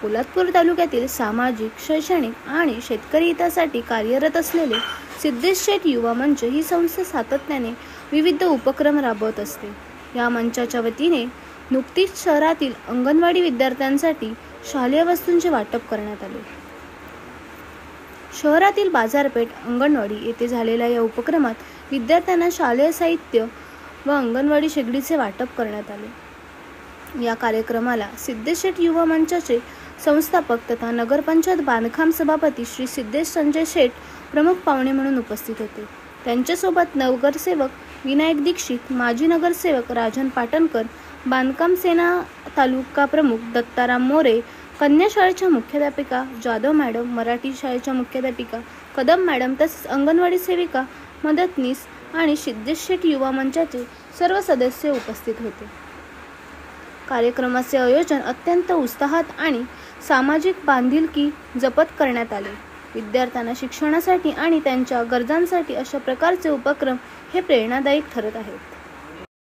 पोलादपूर तालुक्यातील सामाजिक, शैक्षणिक आणि शेतकरी हितासाठी कार्यरत असलेले सिद्धेश शेठ युवा मंच ही संस्था सातत्याने विविध उपक्रम राबवत असते. या मंचाच्या वतीने नुकतीच शहरातील अंगणवाडी विद्यार्थ्यांसाठी शालेय वस्तूंचे वाटप करण्यात आले. शहरातील बाजारपेठ अंगणवाडी येथे झालेल्या या उपक्रमात विद्यार्थ्यांना शालेय साहित्य व अंगणवाडी शेगडीचे वाटप करण्यात आले. या कार्यक्रमाला सिद्धेश शेठ युवा मंचाचे संस्थापक तथा नगरपंचायत बांधकाम सभापती श्री सिद्धेश संजय शेठ प्रमुख पाहुणे म्हणून उपस्थित होते. त्यांच्यासोबत नगरसेवक विनायक दीक्षित, माजी नगरसेवक राजन पाटणकर, बांधकाम सेना तालुका प्रमुख दत्ताराम मोरे, कन्या शाळेच्या मुख्याध्यापिका जाधव मॅडम, मराठी शाळेच्या मुख्याध्यापिका कदम मॅडम तसेच अंगणवाडी सेविका, मदतनीस आणि सिद्धेश शेठ युवा मंचाचे सर्व सदस्य उपस्थित होते. कार्यक्रमाचे आयोजन अत्यंत उत्साहात आणि सामाजिक बांधिलकी जपत करण्यात आले. विद्यार्थ्यांना शिक्षणासाठी आणि त्यांच्या गरजांसाठी अशा प्रकारचे उपक्रम हे प्रेरणादायी ठरत आहेत.